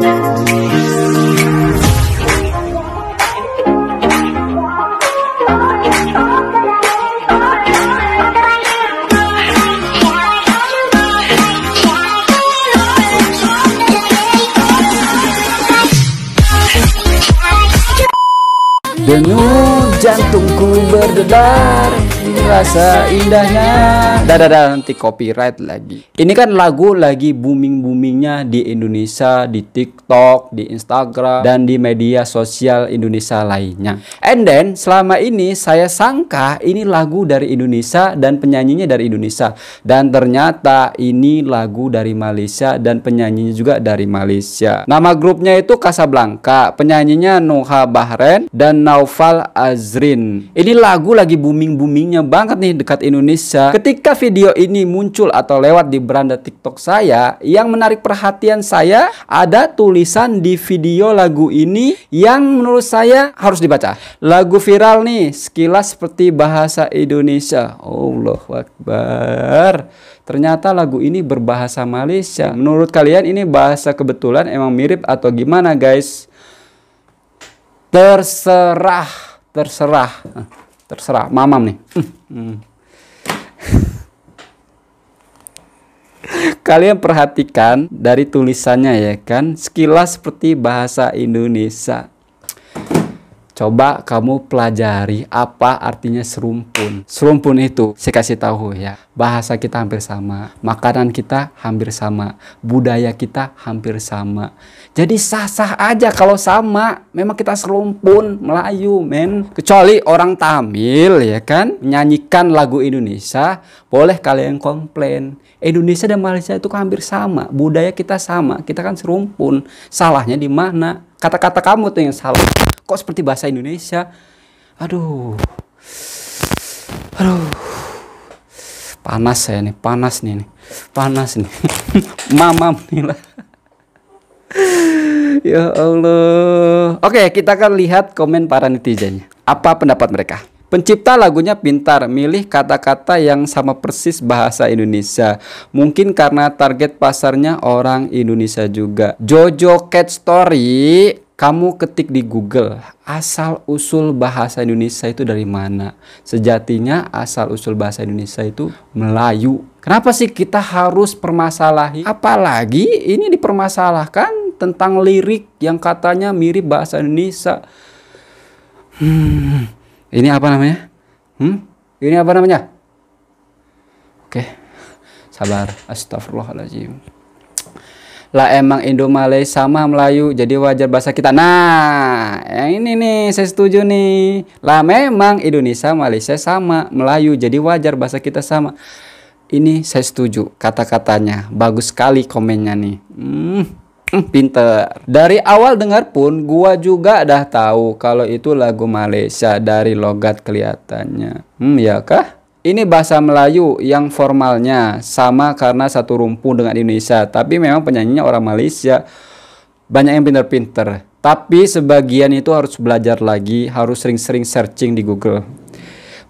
Denyut jantungku berdebar, rasa indahnya. Nanti copyright lagi. Ini kan lagu lagi booming-boomingnya di Indonesia, di TikTok, di Instagram, dan di media sosial Indonesia lainnya. And then selama ini saya sangka ini lagu dari Indonesia dan penyanyinya dari Indonesia, dan ternyata ini lagu dari Malaysia dan penyanyinya juga dari Malaysia. Nama grupnya itu Casablanca, penyanyinya Noha Bahren dan Naufal Azrin. Ini lagu lagi booming-boomingnya banget nih dekat Indonesia. Ketika video ini muncul atau lewat di beranda TikTok saya, yang menarik perhatian saya ada tulisan di video lagu ini yang menurut saya harus dibaca. Lagu viral nih, sekilas seperti bahasa Indonesia. Allahu Akbar. Ternyata lagu ini berbahasa Malaysia. Menurut kalian ini bahasa kebetulan emang mirip atau gimana guys? Terserah mamam nih. Kalian perhatikan dari tulisannya ya kan, sekilas seperti bahasa Indonesia. Coba kamu pelajari apa artinya serumpun. Serumpun itu saya kasih tahu ya, bahasa kita hampir sama, makanan kita hampir sama, budaya kita hampir sama. Jadi sah-sah aja kalau sama. Memang kita serumpun Melayu men. Kecuali orang Tamil ya kan, menyanyikan lagu Indonesia, boleh kalian komplain. Indonesia dan Malaysia itu kan hampir sama, budaya kita sama, kita kan serumpun. Salahnya di mana? Kata-kata kamu tuh yang salah. Kok seperti bahasa Indonesia? Aduh. Panas saya nih, panas nih. Mamam nih lah. Ya Allah. Oke, kita akan lihat komen para netizennya. Apa pendapat mereka? Pencipta lagunya pintar, milih kata-kata yang sama persis bahasa Indonesia. Mungkin karena target pasarnya orang Indonesia juga. Jojo Cat Story, kamu ketik di Google, asal usul bahasa Indonesia itu dari mana? Sejatinya asal usul bahasa Indonesia itu Melayu. Kenapa sih kita harus permasalahi? Apalagi ini dipermasalahkan tentang lirik yang katanya mirip bahasa Indonesia. Ini apa namanya? Ini apa namanya? Oke, sabar. Astagfirullahaladzim. Lah emang Indo-Malay sama Melayu, jadi wajar bahasa kita. Nah, yang ini nih saya setuju nih. Lah memang Indonesia, Malaysia sama Melayu, jadi wajar bahasa kita sama. Ini saya setuju kata-katanya. Bagus sekali komennya nih. Pinter. Dari awal dengar pun gua juga dah tahu kalau itu lagu Malaysia dari logat kelihatannya. Ya kah? Ini bahasa Melayu yang formalnya sama karena satu rumpun dengan Indonesia, tapi memang penyanyinya orang Malaysia. Banyak yang pinter-pinter, tapi sebagian itu harus belajar lagi, harus sering-sering searching di Google.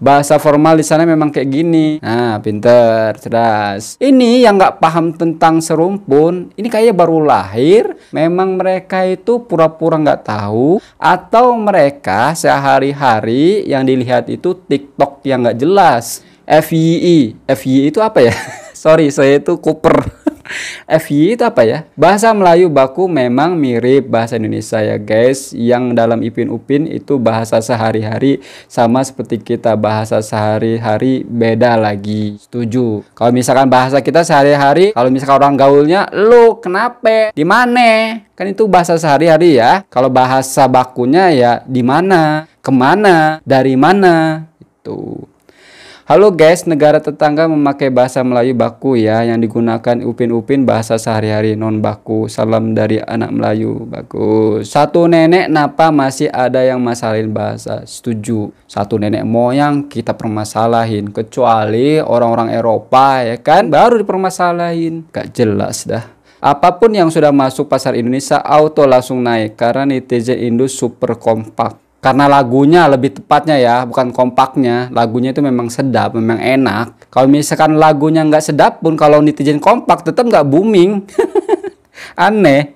Bahasa formal di sana memang kayak gini. Nah, pinter, cerdas. Ini yang nggak paham tentang serumpun, ini kayaknya baru lahir. Memang mereka itu pura-pura nggak tahu, atau mereka sehari-hari yang dilihat itu TikTok yang nggak jelas. FYI itu apa ya? Sorry, saya itu kuper. FYI itu apa ya? Bahasa Melayu baku memang mirip bahasa Indonesia ya guys. Yang dalam Ipin Upin itu bahasa sehari-hari, sama seperti kita bahasa sehari-hari beda lagi. Setuju. Kalau misalkan bahasa kita sehari-hari, kalau misalkan orang gaulnya, lu kenapa? Di mana? Kan itu bahasa sehari-hari ya. Kalau bahasa bakunya ya di mana, kemana, dari mana. Itu. Halo guys, negara tetangga memakai bahasa Melayu baku ya, yang digunakan Upin-Upin bahasa sehari-hari non baku. Salam dari anak Melayu. Bagus. Satu nenek napa masih ada yang masalahin bahasa? Setuju. Satu nenek moyang kita permasalahin, kecuali orang-orang Eropa ya kan, baru dipermasalahin. Gak jelas dah. Apapun yang sudah masuk pasar Indonesia auto langsung naik karena netizen Indo super kompak. Karena lagunya lebih tepatnya ya, bukan kompaknya. Lagunya itu memang sedap, memang enak. Kalau misalkan lagunya nggak sedap pun, kalau netizen kompak tetap nggak booming. Aneh.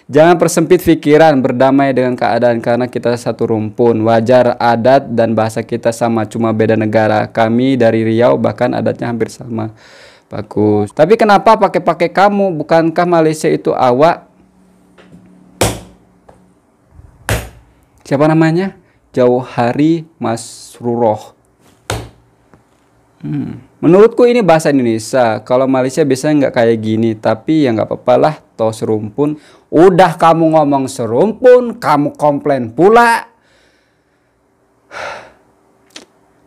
Jangan persempit pikiran, berdamai dengan keadaan karena kita satu rumpun. Wajar adat dan bahasa kita sama, cuma beda negara. Kami dari Riau bahkan adatnya hampir sama. Bagus. Tapi kenapa pakai kamu? Bukankah Malaysia itu awak? Siapa namanya? Jauhari Masruroh. Menurutku ini bahasa Indonesia. Kalau Malaysia biasanya nggak kayak gini. Tapi ya nggak apa-apa lah. Toh serumpun. Udah kamu ngomong serumpun, kamu komplain pula.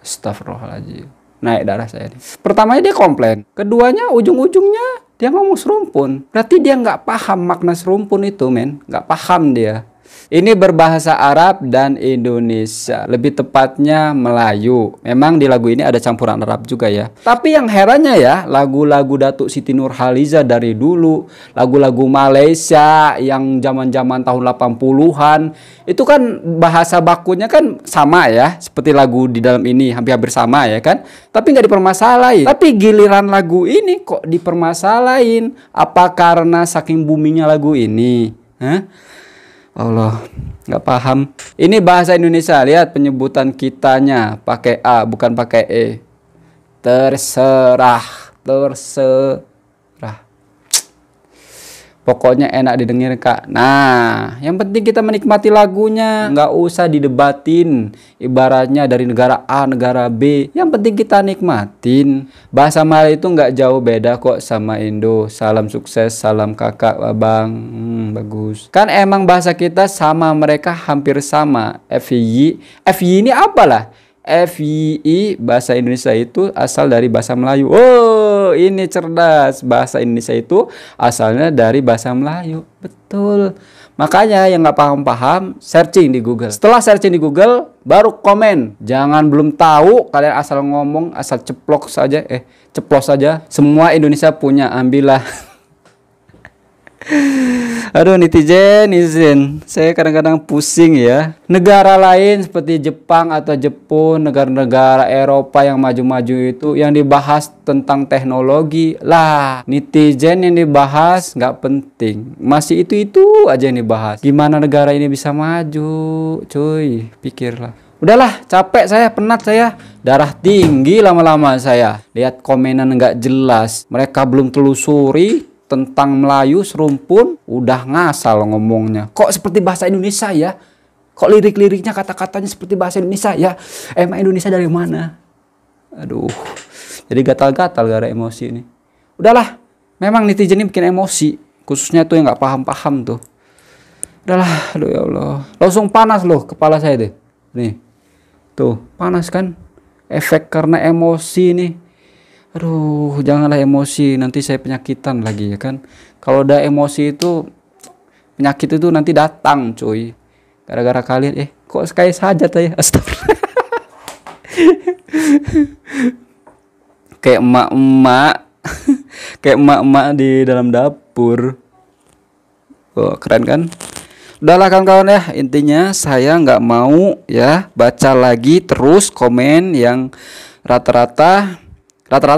Astagfirullahaladzim. Naik darah saya nih. Pertamanya dia komplain. Keduanya ujung-ujungnya dia ngomong serumpun. Berarti dia nggak paham makna serumpun itu, men. Nggak paham dia. Ini berbahasa Arab dan Indonesia, lebih tepatnya Melayu. Memang di lagu ini ada campuran Arab juga ya. Tapi yang herannya ya, lagu-lagu Datuk Siti Nurhaliza dari dulu, lagu-lagu Malaysia yang zaman-zaman tahun 80-an, itu kan bahasa bakunya kan sama ya, seperti lagu di dalam ini, hampir-hampir sama ya kan. Tapi nggak dipermasalahin. Tapi giliran lagu ini kok dipermasalahin? Apa karena saking boomingnya lagu ini? Hah? Allah, nggak paham. Ini bahasa Indonesia, lihat penyebutan kitanya pakai A bukan pakai E. Terserah. Pokoknya enak didengar kak. Nah, yang penting kita menikmati lagunya, nggak usah didebatin. Ibaratnya dari negara A, negara B. Yang penting kita nikmatin. Bahasa Melayu itu nggak jauh beda kok sama Indo. Salam sukses, salam kakak, abang. Bagus. Kan emang bahasa kita sama mereka hampir sama. FYI ini apalah? FYI bahasa Indonesia itu asal dari bahasa Melayu. Oh, ini cerdas. Bahasa Indonesia itu asalnya dari bahasa Melayu. Betul. Makanya yang nggak paham-paham, searching di Google. Setelah searching di Google, baru komen. Jangan belum tahu, kalian asal ngomong, asal ceplos saja. Semua Indonesia punya, ambillah. Aduh netizen, saya kadang-kadang pusing ya. Negara lain seperti Jepang atau Jepun, negara-negara Eropa yang maju-maju itu yang dibahas tentang teknologi lah. Netizen yang dibahas nggak penting, masih itu aja yang dibahas. Gimana negara ini bisa maju, cuy? Pikirlah. Udahlah, capek saya, penat saya, darah tinggi lama-lama saya. Lihat komenan nggak jelas, mereka belum telusuri tentang Melayu serumpun udah ngasal ngomongnya. Kok seperti bahasa Indonesia ya? Kok lirik-liriknya kata-katanya seperti bahasa Indonesia ya? Emang Indonesia dari mana? Aduh, jadi gatal-gatal gara emosi ini. Udahlah, memang netizen ini bikin emosi, khususnya tuh yang nggak paham-paham tuh. Udahlah, aduh ya Allah, langsung panas loh kepala saya deh. Nih, tuh panas kan? Efek karena emosi nih. Aduh, janganlah emosi, nanti saya penyakitan lagi ya kan. Kalau udah emosi itu, penyakit itu nanti datang cuy. Gara-gara kalian, kok sekali saja ya. Astagfirullah. Kayak emak-emak. Kayak emak-emak di dalam dapur. Oh, keren kan? Udahlah kawan-kawan ya, intinya saya nggak mau ya baca lagi terus komen yang rata-rata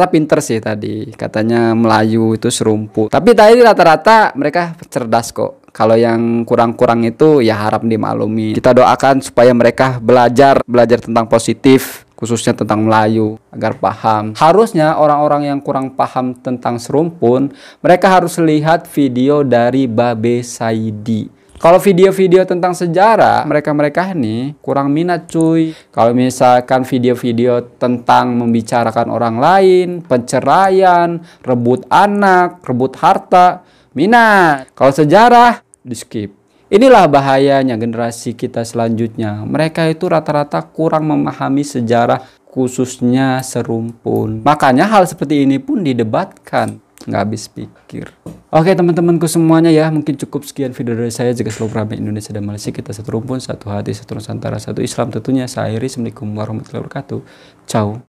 pinter sih tadi. Katanya Melayu itu serumpun. Tapi tadi rata-rata mereka cerdas kok. Kalau yang kurang-kurang itu ya harap dimaklumi. Kita doakan supaya mereka belajar tentang positif, khususnya tentang Melayu, agar paham. Harusnya orang-orang yang kurang paham tentang serumpun, mereka harus lihat video dari Babe Saidi. Kalau video-video tentang sejarah, mereka ini kurang minat cuy. Kalau misalkan video-video tentang membicarakan orang lain, penceraian, rebut anak, rebut harta, minat. Kalau sejarah, di skip. Inilah bahayanya generasi kita selanjutnya. Mereka itu rata-rata kurang memahami sejarah, khususnya serumpun. Makanya hal seperti ini pun didebatkan. Nggak habis pikir. Oke teman-temanku semuanya ya, mungkin cukup sekian video dari saya. Jika selalu beramai Indonesia dan Malaysia, kita satu rumpun, satu hati, satu Nusantara, satu Islam tentunya. Saya akhiri. Assalamualaikum warahmatullahi wabarakatuh. Ciao.